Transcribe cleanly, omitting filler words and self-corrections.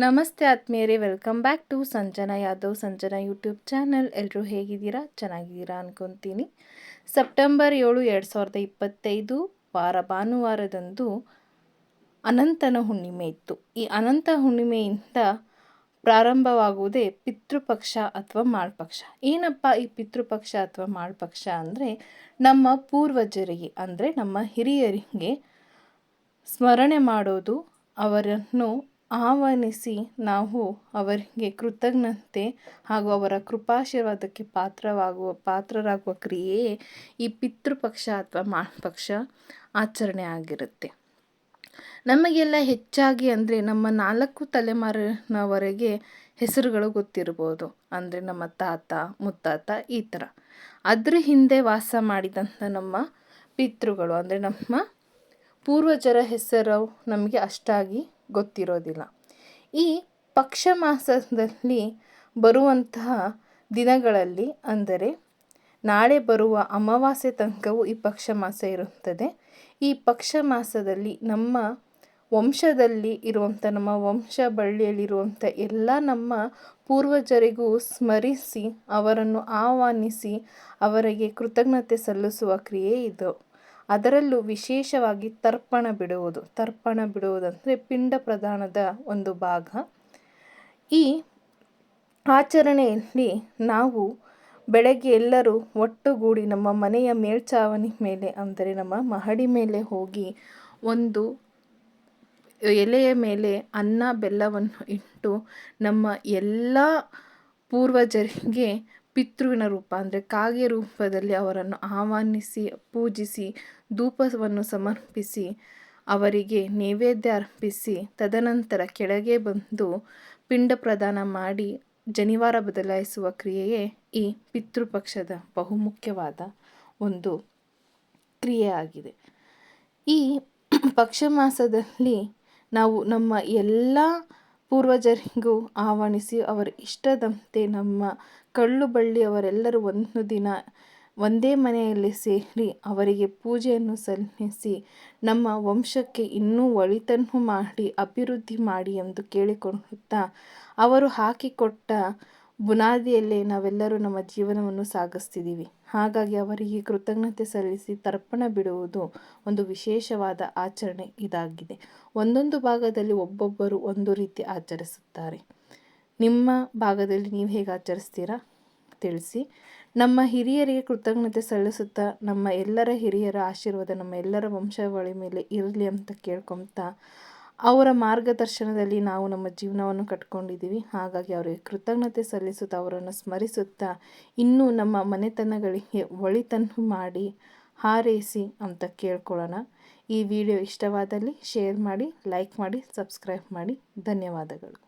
ನಮಸ್ತೆ ಆತ್ಮೀಯರೇ, welcome back to Sanjana Yadav Sanjana YouTube channel. ಎಲ್ಲರೂ ಹೇಗಿದ್ದೀರಾ? ಚೆನ್ನಾಗಿದ್ದೀರಾ ಅನ್ಕೊತೀನಿ. ಸೆಪ್ಟೆಂಬರ್ 7, 2025 ಭಾನುವಾರದಂದು ಅನಂತನ ಹುಣ್ಣಿಮೆ ಇತ್ತು. ಈ ಅನಂತ ಹುಣ್ಣಿಮೆಯಿಂದ ಪ್ರಾರಂಭವಾಗುವುದೇ ಪಿತೃಪಕ್ಷ ಅಥವಾ ಮಾಳ್ಪಕ್ಷ. ಏನಪ್ಪ ಈ ಪಿತೃಪಕ್ಷ ಅಥವಾ ಮಾಳ್ಪಕ್ಷ ಅಂದರೆ, ನಮ್ಮ ಪೂರ್ವಜರಿಗೆ ಅಂದರೆ ನಮ್ಮ ಹಿರಿಯರಿಗೆ ಸ್ಮರಣೆ ಮಾಡೋದು, ಅವರನ್ನು ಆಹ್ವಾನಿಸಿ ನಾವು ಅವರಿಗೆ ಕೃತಜ್ಞತೆ ಹಾಗೂ ಅವರ ಕೃಪಾಶೀರ್ವಾದಕ್ಕೆ ಪಾತ್ರರಾಗುವ ಕ್ರಿಯೆಯೇ ಈ ಪಿತೃಪಕ್ಷ ಅಥವಾ ಮಾಳ್ಪಕ್ಷ ಆಚರಣೆ ಆಗಿರುತ್ತೆ. ನಮಗೆಲ್ಲ ಹೆಚ್ಚಾಗಿ ಅಂದರೆ ನಮ್ಮ 4 ತಲೆಮಾರಿನವರೆಗೆ ಹೆಸರುಗಳು ಗೊತ್ತಿರ್ಬೋದು. ಅಂದರೆ ನಮ್ಮ ತಾತ, ಮುತ್ತಾತ ಈ ಥರ. ಅದ್ರ ಹಿಂದೆ ವಾಸ ಮಾಡಿದಂಥ ನಮ್ಮ ಪಿತೃಗಳು ಅಂದರೆ ನಮ್ಮ ಪೂರ್ವಜರ ಹೆಸರು ನಮಗೆ ಅಷ್ಟಾಗಿ ಗೊತ್ತಿರೋದಿಲ್ಲ. ಈ ಪಕ್ಷ ಮಾಸದಲ್ಲಿ ಬರುವಂತಹ ದಿನಗಳಲ್ಲಿ ಅಂದರೆ ನಾಳೆ ಬರುವ ಅಮಾವಾಸ್ಯೆ ತನಕವೂ ಈ ಪಕ್ಷ ಮಾಸ ಇರುತ್ತದೆ. ಈ ಪಕ್ಷ ಮಾಸದಲ್ಲಿ ನಮ್ಮ ವಂಶದಲ್ಲಿ ಇರುವಂಥ, ನಮ್ಮ ವಂಶ ಬಳ್ಳಿಯಲ್ಲಿರುವಂಥ ಎಲ್ಲ ನಮ್ಮ ಪೂರ್ವಜರಿಗೂ ಸ್ಮರಿಸಿ ಅವರನ್ನು ಆಹ್ವಾನಿಸಿ ಅವರಿಗೆ ಕೃತಜ್ಞತೆ ಸಲ್ಲಿಸುವ ಕ್ರಿಯೆ ಇದು. ಅದರಲ್ಲೂ ವಿಶೇಷವಾಗಿ ತರ್ಪಣ ಬಿಡುವುದಂದರೆ ಪಿಂಡ ಪ್ರದಾನದ ಒಂದು ಭಾಗ. ಈ ಆಚರಣೆಯಲ್ಲಿ ನಾವು ಬೆಳಗ್ಗೆ ಎಲ್ಲರೂ ಒಟ್ಟುಗೂಡಿ ನಮ್ಮ ಮನೆಯ ಮೇಲ್ಛಾವಣಿ ಮೇಲೆ ಅಂದರೆ ನಮ್ಮ ಮಹಡಿ ಮೇಲೆ ಹೋಗಿ ಒಂದು ಎಲೆಯ ಮೇಲೆ ಅನ್ನ ಬೆಲ್ಲವನ್ನು ಇಟ್ಟು ನಮ್ಮ ಎಲ್ಲ ಪೂರ್ವಜರಿಗೆ ಪಿತೃವಿನ ರೂಪ ಅಂದರೆ ಕಾಗೆ ರೂಪದಲ್ಲಿ ಅವರನ್ನು ಆಹ್ವಾನಿಸಿ ಪೂಜಿಸಿ ಧೂಪವನ್ನು ಸಮರ್ಪಿಸಿ ಅವರಿಗೆ ನೈವೇದ್ಯ ಅರ್ಪಿಸಿ ತದನಂತರ ಕೆಳಗೆ ಬಂದು ಪಿಂಡ ಪ್ರದಾನ ಮಾಡಿ ಜನಿವಾರ ಬದಲಾಯಿಸುವ ಕ್ರಿಯೆಯೇ ಈ ಪಿತೃಪಕ್ಷದ ಬಹುಮುಖ್ಯವಾದ ಒಂದು ಕ್ರಿಯೆ ಆಗಿದೆ. ಈ ಪಕ್ಷ ಮಾಸದಲ್ಲಿ ನಾವು ನಮ್ಮ ಎಲ್ಲ ಪೂರ್ವಜರಿಗೂ ಆಹ್ವಾನಿಸಿ ಅವರ ಇಷ್ಟದಂತೆ ನಮ್ಮ ಕಳ್ಳು ಬಳ್ಳಿಯವರೆಲ್ಲರೂ ಒಂದು ದಿನ ಒಂದೇ ಮನೆಯಲ್ಲಿ ಸೇರಿ ಅವರಿಗೆ ಪೂಜೆಯನ್ನು ಸಲ್ಲಿಸಿ ನಮ್ಮ ವಂಶಕ್ಕೆ ಇನ್ನೂ ಒಳಿತನ್ನು ಮಾಡಿ ಅಭಿವೃದ್ಧಿ ಮಾಡಿ ಎಂದು ಕೇಳಿಕೊಳ್ಳುತ್ತಾ ಅವರು ಹಾಕಿಕೊಟ್ಟ ಬುನಾದಿಯಲ್ಲೇ ನಾವೆಲ್ಲರೂ ನಮ್ಮ ಜೀವನವನ್ನು ಸಾಗಿಸ್ತಿದ್ದೀವಿ. ಹಾಗಾಗಿ ಅವರಿಗೆ ಕೃತಜ್ಞತೆ ಸಲ್ಲಿಸಿ ತರ್ಪಣ ಬಿಡುವುದು ಒಂದು ವಿಶೇಷವಾದ ಆಚರಣೆ ಇದಾಗಿದೆ. ಒಂದೊಂದು ಭಾಗದಲ್ಲಿ ಒಬ್ಬೊಬ್ಬರು ಒಂದು ರೀತಿ ಆಚರಿಸುತ್ತಾರೆ. ನಿಮ್ಮ ಭಾಗದಲ್ಲಿ ನೀವು ಹೇಗೆ ಆಚರಿಸ್ತೀರಾ ತಿಳಿಸಿ. ನಮ್ಮ ಹಿರಿಯರಿಗೆ ಕೃತಜ್ಞತೆ ಸಲ್ಲಿಸುತ್ತಾ ನಮ್ಮ ಎಲ್ಲರ ಹಿರಿಯರ ಆಶೀರ್ವಾದ ನಮ್ಮ ಎಲ್ಲರ ವಂಶಾವಳಿ ಮೇಲೆ ಇರಲಿ ಅಂತ ಕೇಳ್ಕೊತಾ ಅವರ ಮಾರ್ಗದರ್ಶನದಲ್ಲಿ ನಾವು ನಮ್ಮ ಜೀವನವನ್ನು ಕಟ್ಕೊಂಡಿದ್ದೀವಿ. ಹಾಗಾಗಿ ಅವರಿಗೆ ಕೃತಜ್ಞತೆ ಸಲ್ಲಿಸುತ್ತಾ ಅವರನ್ನು ಸ್ಮರಿಸುತ್ತಾ ಇನ್ನೂ ನಮ್ಮ ಮನೆತನಗಳಿಗೆ ಒಳಿತನ್ನು ಮಾಡಿ ಹಾರೈಸಿ ಅಂತ ಕೇಳ್ಕೊಳ್ಳೋಣ. ಈ ವಿಡಿಯೋ ಇಷ್ಟವಾದಲ್ಲಿ ಶೇರ್ ಮಾಡಿ, ಲೈಕ್ ಮಾಡಿ, ಸಬ್ಸ್ಕ್ರೈಬ್ ಮಾಡಿ. ಧನ್ಯವಾದಗಳು.